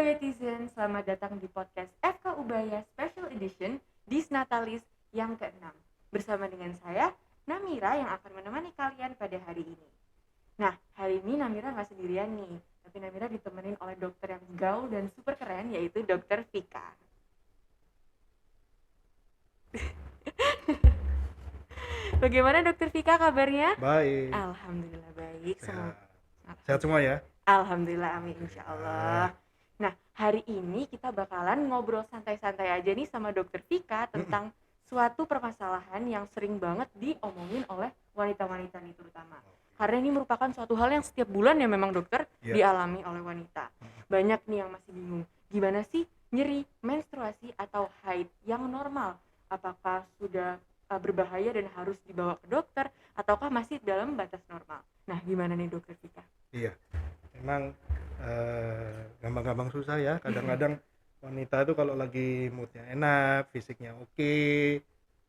Ubayatizen, selamat datang di podcast FK Ubaya Special Edition Disnatalis yang ke-6. Bersama dengan saya, Namira, yang akan menemani kalian pada hari ini. Nah, hari ini Namira nggak sendirian nih, tapi Namira ditemenin oleh dokter yang gaul dan super keren, yaitu Dokter Vika. Bagaimana Dokter Vika kabarnya? Baik. Alhamdulillah baik. Sehat. Sehat semua ya? Alhamdulillah, amin insyaallah. Nah, hari ini kita bakalan ngobrol santai-santai aja nih sama Dokter Vika tentang suatu permasalahan yang sering banget diomongin oleh wanita-wanita nih terutama. Karena ini merupakan suatu hal yang setiap bulan ya memang dokter dialami oleh wanita. Banyak nih yang masih bingung, gimana sih nyeri menstruasi atau haid yang normal? Apakah sudah berbahaya dan harus dibawa ke dokter ataukah masih dalam batas normal? Nah, gimana nih Dokter Vika? Iya. Memang gampang-gampang susah ya. Kadang-kadang wanita itu kalau lagi moodnya enak, fisiknya oke,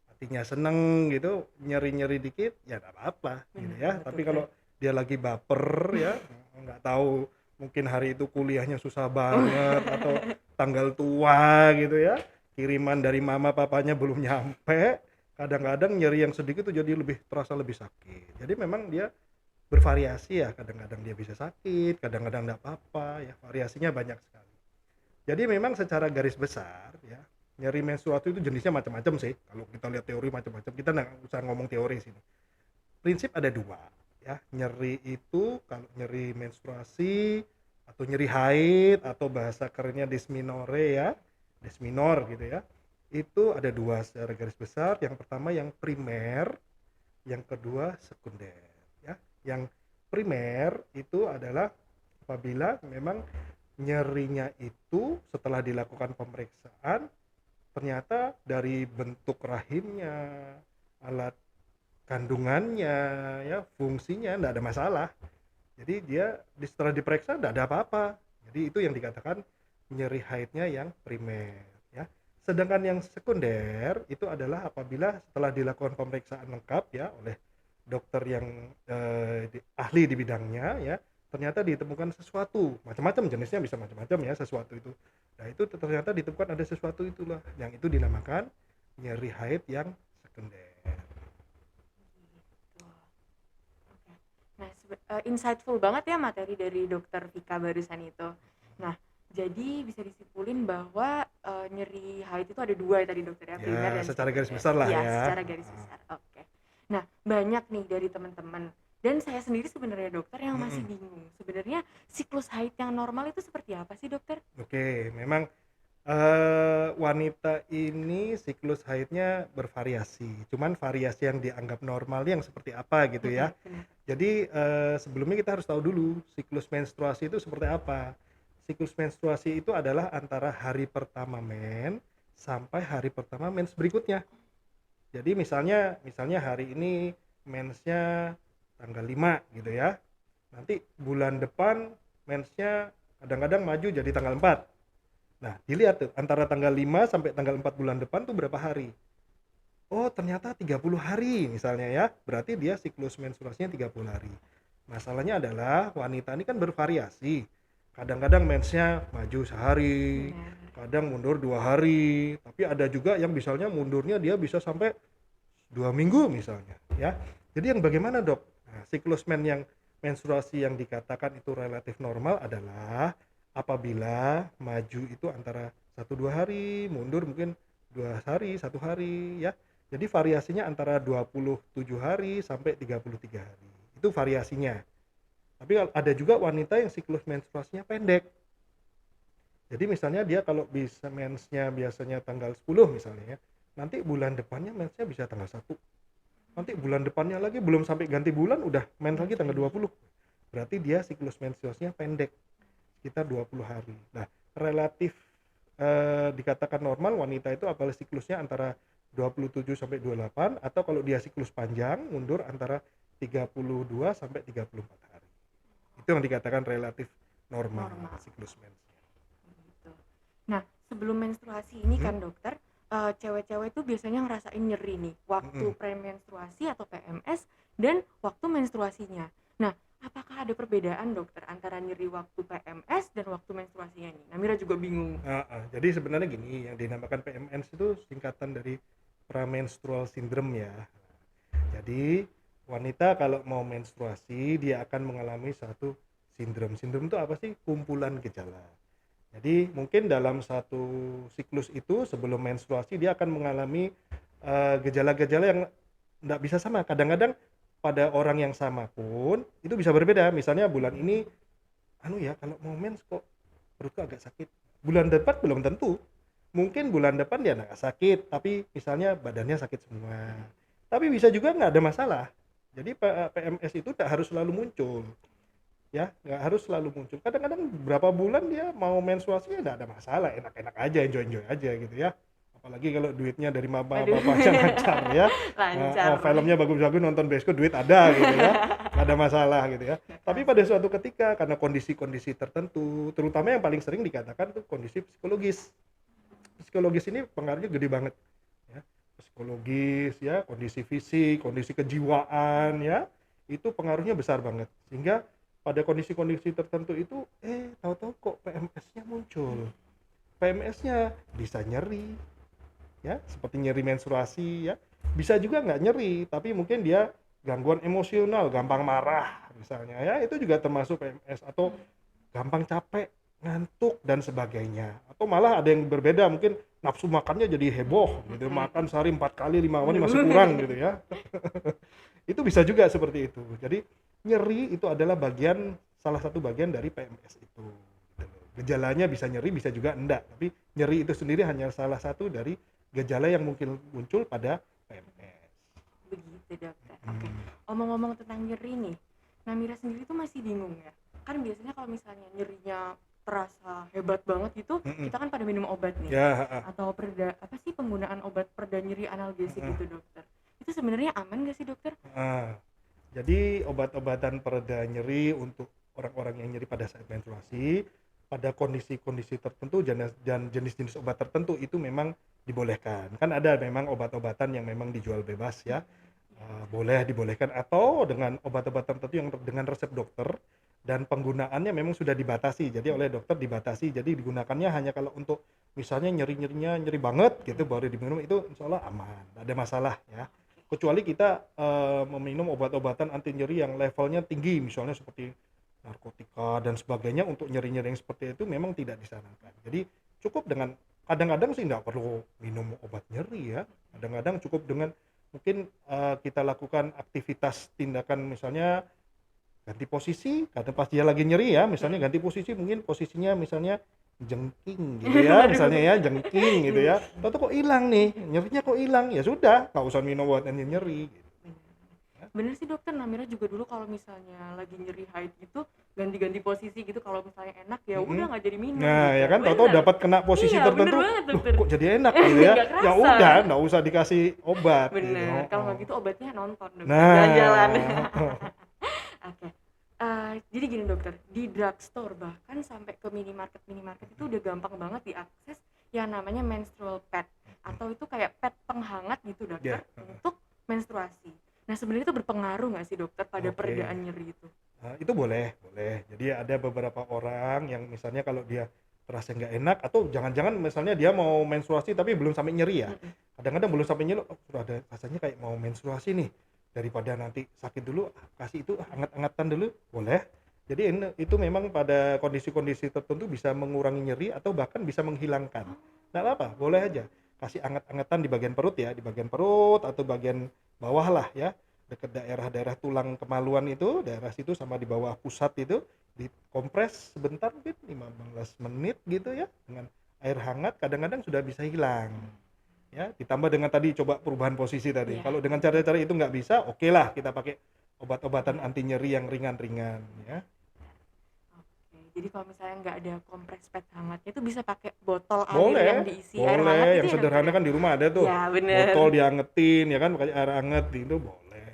hatinya seneng gitu, nyeri-nyeri dikit ya nggak apa-apa gitu ya. Tapi kalau dia lagi baper ya, nggak tahu mungkin hari itu kuliahnya susah banget atau tanggal tua gitu ya, kiriman dari mama papanya belum nyampe, kadang-kadang nyeri yang sedikit itu jadi terasa lebih sakit. Jadi memang dia bervariasi ya, kadang-kadang dia bisa sakit, kadang-kadang enggak apa-apa ya, variasinya banyak sekali. Jadi memang secara garis besar ya, nyeri menstruasi itu jenisnya macam-macam sih. Kalau kita lihat teori macam-macam, kita nggak usah ngomong teori sini. Prinsip ada dua ya, nyeri itu kalau nyeri menstruasi atau nyeri haid atau bahasa kerennya dysmenorrhea ya, dysmenor gitu ya. Itu ada dua secara garis besar. Yang pertama yang primer, yang kedua sekunder. Yang primer itu adalah apabila memang nyerinya itu setelah dilakukan pemeriksaan ternyata dari bentuk rahimnya, alat kandungannya ya, fungsinya enggak ada masalah. Jadi dia setelah diperiksa enggak ada apa-apa. Jadi itu yang dikatakan nyeri haidnya yang primer ya. Sedangkan yang sekunder itu adalah apabila setelah dilakukan pemeriksaan lengkap ya oleh dokter yang ahli di bidangnya ya, ternyata ditemukan sesuatu, macam-macam jenisnya, bisa macam-macam ya sesuatu itu. Nah itu ternyata ditemukan ada sesuatu itulah yang itu dinamakan nyeri haid yang sekunder. Gitu. Oke. Nah, insightful banget ya materi dari Dokter Vika barusan itu. Nah, jadi bisa disimpulin bahwa nyeri haid itu ada dua ya tadi dokter ya, primer dan Secara garis sekunder. besar lah Iya, ya. secara garis besar. Oke. Nah, banyak nih dari teman-teman dan saya sendiri sebenarnya dokter yang masih bingung. Sebenarnya siklus haid yang normal itu seperti apa sih dokter? Oke, memang wanita ini siklus haidnya bervariasi. Cuman variasi yang dianggap normal yang seperti apa gitu ya. Benar. Jadi sebelumnya kita harus tahu dulu siklus menstruasi itu seperti apa. Siklus menstruasi itu adalah antara hari pertama mens sampai hari pertama mens berikutnya. Jadi misalnya hari ini mensnya tanggal 5 gitu ya. Nanti bulan depan mensnya kadang-kadang maju jadi tanggal 4. Nah, dilihat tuh antara tanggal 5 sampai tanggal 4 bulan depan tuh berapa hari. Oh, ternyata 30 hari misalnya ya. Berarti dia siklus menstruasinya 30 hari. Masalahnya adalah wanita ini kan bervariasi. Kadang-kadang mensnya maju sehari, kadang mundur 2 hari, tapi ada juga yang misalnya mundurnya dia bisa sampai 2 minggu misalnya ya. Jadi yang bagaimana dok? Nah, siklus menstruasi yang dikatakan itu relatif normal adalah apabila maju itu antara 1-2 hari, mundur mungkin 2 hari, 1 hari ya. Jadi variasinya antara 27 hari sampai 33 hari. Itu variasinya. Tapi ada juga wanita yang siklus menstruasinya pendek. Jadi misalnya dia kalau bisa mensnya biasanya tanggal 10 misalnya ya, nanti bulan depannya mensnya bisa tanggal 1. Nanti bulan depannya lagi belum sampai ganti bulan udah mens lagi tanggal 20. Berarti dia siklus menstruasinya pendek, sekitar 20 hari. Nah, relatif dikatakan normal wanita itu apabila siklusnya antara 27 sampai 28 atau kalau dia siklus panjang mundur antara 32 sampai 34 hari. Itu yang dikatakan relatif normal. Siklus mensnya. Gitu. Nah, sebelum menstruasi ini kan dokter, cewek-cewek itu biasanya ngerasain nyeri nih waktu premenstruasi atau PMS dan waktu menstruasinya. Nah, apakah apakah ada perbedaan dokter antara nyeri waktu PMS dan waktu menstruasinya nih? Namira juga bingung. Jadi sebenarnya gini, yang dinamakan PMS itu singkatan dari premenstrual syndrome ya. Jadi wanita kalau mau menstruasi dia akan mengalami satu sindrom. Sindrom itu apa sih? Kumpulan gejala. Jadi mungkin dalam satu siklus itu sebelum menstruasi dia akan mengalami gejala-gejala yang tidak bisa sama. Kadang-kadang pada orang yang sama pun itu bisa berbeda. Misalnya bulan ini kalau mau mens kok perutku agak sakit. Bulan depan belum tentu. Mungkin bulan depan dia nggak sakit, tapi misalnya badannya sakit semua. Tapi bisa juga nggak ada masalah. Jadi PMS itu tidak harus selalu muncul. Ya, nggak harus selalu muncul. Kadang-kadang berapa bulan dia mau menstruasi ya nggak ada masalah, enak-enak aja, enjoy-enjoy aja gitu ya. Apalagi kalau duitnya dari Waduh, bapaknya lancar ya. lancar. Filmnya bagus-bagus, nonton bioskop duit ada gitu ya, nggak ada masalah gitu ya. Nggak Tapi kerasa. pada suatu ketika karena kondisi-kondisi tertentu, terutama yang paling sering dikatakan tuh kondisi psikologis. Psikologis ini pengaruhnya gede banget ya. Psikologis ya, kondisi fisik, kondisi kejiwaan ya, itu pengaruhnya besar banget. Sehingga pada kondisi-kondisi tertentu itu tahu-tahu kok PMS-nya muncul. PMS-nya bisa nyeri ya, seperti nyeri menstruasi ya. Bisa juga nggak nyeri, tapi mungkin dia gangguan emosional, gampang marah misalnya ya, itu juga termasuk PMS. Atau gampang capek, ngantuk dan sebagainya. Atau malah ada yang berbeda, mungkin nafsu makannya jadi heboh gitu, makan sehari 4 kali 5 kali masih kurang gitu ya. Itu bisa juga seperti itu. Jadi nyeri itu adalah salah satu bagian dari PMS itu. Gejalanya bisa nyeri, bisa juga enggak, tapi nyeri itu sendiri hanya salah satu dari gejala yang mungkin muncul pada PMS. Begitu dokter. Oke. Omong-omong tentang nyeri nih, Namira sendiri tuh masih bingung ya. Kan biasanya kalau misalnya nyerinya terasa hebat banget gitu, kita kan pada minum obat nih. Ya, Atau penggunaan obat pereda nyeri analgesik gitu dokter. Itu sebenarnya aman gak sih dokter? Jadi obat-obatan pereda nyeri untuk orang-orang yang nyeri pada saat menstruasi, pada kondisi-kondisi tertentu dan jenis-jenis obat tertentu itu memang dibolehkan. Kan ada memang obat-obatan yang memang dijual bebas ya. Boleh dibolehkan, atau dengan obat-obatan tertentu yang dengan resep dokter dan penggunaannya memang sudah dibatasi. Jadi oleh dokter dibatasi. Jadi digunakannya hanya kalau untuk misalnya nyeri banget gitu baru diminum, itu insya Allah aman, tidak ada masalah ya. Kecuali kita meminum obat-obatan anti nyeri yang levelnya tinggi, misalnya seperti narkotika dan sebagainya, untuk nyeri-nyeri yang seperti itu memang tidak disarankan. Jadi cukup dengan, kadang-kadang sih nggak perlu minum obat nyeri ya. Kadang-kadang cukup dengan mungkin kita lakukan aktivitas tindakan, misalnya ganti posisi karena pas dia lagi nyeri ya, misalnya ganti posisi, mungkin posisinya misalnya jengking gitu ya, misalnya ya jengking gitu ya, tahu kok hilang nih, nyerinya kok hilang, ya sudah nggak usah minum obat anti nyeri gitu. Bener sih dokter, Namira juga dulu kalau misalnya lagi nyeri haid gitu ganti-ganti posisi gitu, kalau misalnya enak ya udah nggak jadi minum Nah gitu. ya kan, tahu-tahu Bener. dapat kena posisi Iya, bener tertentu, banget loh dokter. kok jadi enak gitu ya. Nggak Ya kerasa. udah nggak usah dikasih obat gitu. Bener, kalau nggak gitu obatnya nonton dokter, Nah. jalan-jalan. Oke. Jadi gini dokter, di drugstore bahkan sampai ke minimarket itu udah gampang banget diakses yang namanya menstrual pad, atau itu kayak pad penghangat gitu dokter, untuk menstruasi. Nah sebenarnya itu berpengaruh nggak sih dokter pada peredaan nyeri itu? Itu boleh. Jadi ada beberapa orang yang misalnya kalau dia terasa nggak enak, atau jangan-jangan misalnya dia mau menstruasi tapi belum sampai nyeri ya. Kadang-kadang belum sampai nyeri, sudah ada rasanya kayak mau menstruasi nih. Daripada nanti sakit dulu, kasih itu hangat-hangatan dulu, boleh. Jadi itu memang pada kondisi-kondisi tertentu bisa mengurangi nyeri atau bahkan bisa menghilangkan. Nggak apa-apa, boleh aja. Kasih hangat-hangatan di bagian perut ya, di bagian perut atau bagian bawah lah ya, dekat daerah-daerah tulang kemaluan itu, daerah situ sama di bawah pusat itu, dikompres sebentar mungkin 15 menit gitu ya, dengan air hangat, kadang-kadang sudah bisa hilang. Ya, ditambah dengan tadi coba perubahan posisi tadi. Kalau dengan cara-cara itu nggak bisa, oke lah kita pakai obat-obatan anti nyeri yang ringan-ringan ya. Oke, jadi kalau misalnya nggak ada kompres pad hangatnya itu bisa pakai botol air Boleh, yang diisi air hangat yang gitu ya sederhana dokter? kan di rumah ada tuh. Ya bener. Botol diangetin ya kan, pakai air hangat itu boleh.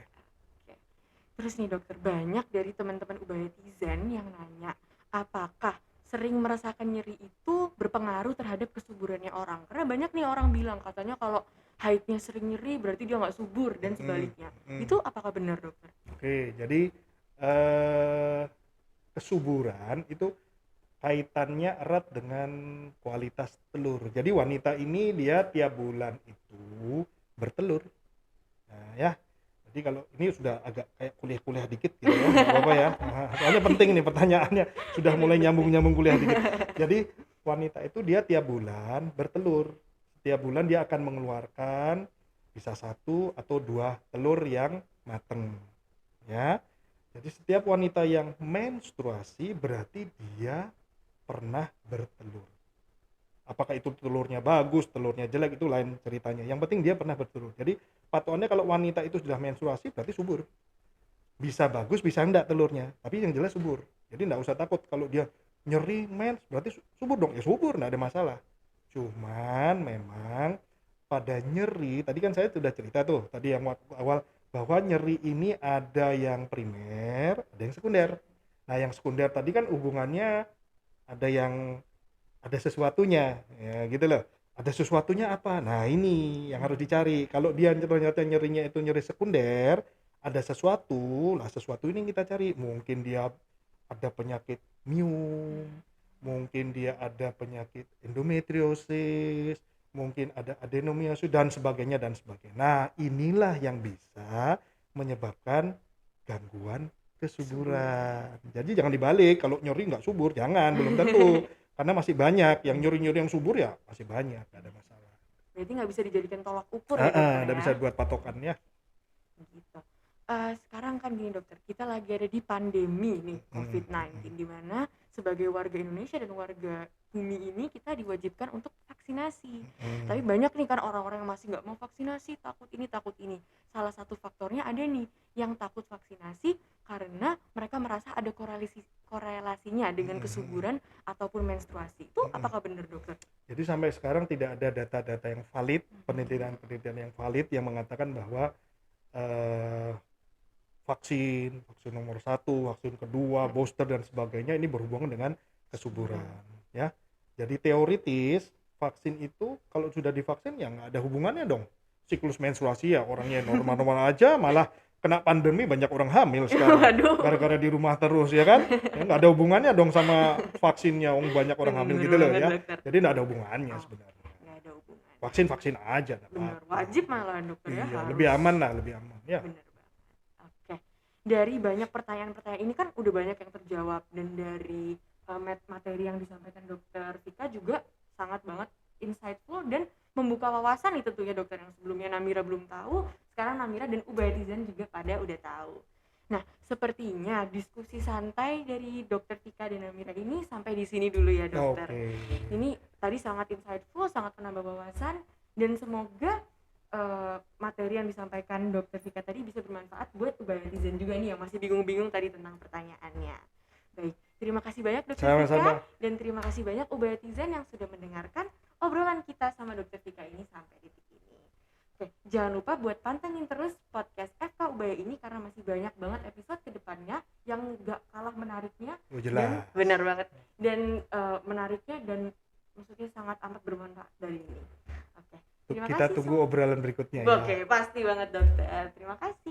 Oke. Terus nih dokter, banyak dari teman-teman Ubayatizen yang nanya, apakah sering merasakan nyeri itu berpengaruh terhadap kesuburannya orang? Karena banyak nih orang bilang katanya kalau haidnya sering nyeri berarti dia nggak subur dan sebaliknya. Itu apakah benar dokter? Oke, jadi kesuburan itu kaitannya erat dengan kualitas telur. Jadi wanita ini dia tiap bulan itu bertelur. Nah, ya. Jadi kalau ini sudah agak kayak kuliah-kuliah dikit gitu ya, nggak apa-apa ya. Nah, soalnya penting nih pertanyaannya, sudah mulai nyambung-nyambung kuliah dikit. Jadi wanita itu dia tiap bulan bertelur. Setiap bulan dia akan mengeluarkan bisa 1 atau 2 telur yang mateng. Ya. Jadi setiap wanita yang menstruasi berarti dia pernah bertelur. Apakah itu telurnya bagus, telurnya jelek itu lain ceritanya. Yang penting dia pernah bertelur. Jadi patokannya kalau wanita itu sudah menstruasi berarti subur. Bisa bagus, bisa enggak telurnya, tapi yang jelas subur. Jadi enggak usah takut kalau dia nyeri mens berarti subur dong. Ya subur, enggak ada masalah. Cuman memang pada nyeri, tadi kan saya sudah cerita tuh, tadi yang awal bahwa nyeri ini ada yang primer, ada yang sekunder. Nah, yang sekunder tadi kan hubungannya ada sesuatunya ya gitu loh, ada sesuatunya apa, nah ini yang harus dicari. Kalau dia ternyata nyerinya itu nyeri sekunder, ada sesuatu lah, sesuatu ini yang kita cari. Mungkin dia ada penyakit miom, mungkin dia ada penyakit endometriosis, mungkin ada adenomyosis dan sebagainya dan sebagainya. Nah inilah yang bisa menyebabkan gangguan kesuburan. Jadi jangan dibalik, kalau nyeri nggak subur jangan, belum tentu. Karena masih banyak yang nyuri-nyuri yang subur, ya masih banyak, nggak ada masalah. Berarti nggak bisa dijadikan tolak ukur ya dokter Nggak ya? bisa buat patokan ya. Gitu. Sekarang kan gini dokter, kita lagi ada di pandemi nih COVID-19, di mana sebagai warga Indonesia dan warga bumi ini kita diwajibkan untuk vaksinasi. Tapi banyak nih kan orang-orang yang masih nggak mau vaksinasi, takut ini takut ini. Salah satu faktornya ada nih yang takut vaksinasi karena mereka merasa ada korelasinya dengan kesuburan ataupun menstruasi. Itu apakah benar dokter? Jadi sampai sekarang tidak ada data-data yang valid, penelitian-penelitian yang valid yang mengatakan bahwa vaksin nomor 1, vaksin kedua, booster dan sebagainya ini berhubungan dengan kesuburan ya. Jadi teoritis vaksin itu kalau sudah divaksin ya nggak ada hubungannya dong. Siklus menstruasi ya orangnya normal-normal aja, malah kena pandemi banyak orang hamil sekarang. Gara-gara di rumah terus ya kan. Ya nggak ada hubungannya dong sama vaksinnya, banyak orang hamil gitu loh ya. Jadi nggak ada hubungannya sebenarnya. Nggak ada hubungan. Vaksin aja. Benar, wajib malah dokter ya. Iya, harus. lebih aman ya. Benar banget. Oke. Dari banyak pertanyaan-pertanyaan ini kan udah banyak yang terjawab, dan dari materi yang disampaikan dokter Vika juga sangat banget insightful dan membuka wawasan itu tuh ya dokter, yang sebelumnya Namira belum tahu, sekarang Namira dan Ubayatizan juga pada udah tahu. Nah, sepertinya diskusi santai dari dokter Vika dan Namira ini sampai di sini dulu ya dokter. Ini tadi sangat insightful, sangat menambah wawasan, dan semoga materi yang disampaikan dokter Vika tadi bisa bermanfaat buat Ubayatizan juga nih yang masih bingung-bingung tadi tentang pertanyaannya. Baik, terima kasih banyak dokter Vika, dan terima kasih banyak Ubayatizan yang sudah mendengarkan obrolan kita sama dokter Vika ini sampai detik ini. Oke, jangan lupa buat pantengin terus podcast FK Ubaya ini karena masih banyak banget episode kedepannya yang gak kalah menariknya. Dan benar banget, dan menariknya dan maksudnya sangat amat bermanfaat dari ini. Oke, terima kasih. Kita tunggu obrolan berikutnya. Oke, pasti banget dokter. Terima kasih.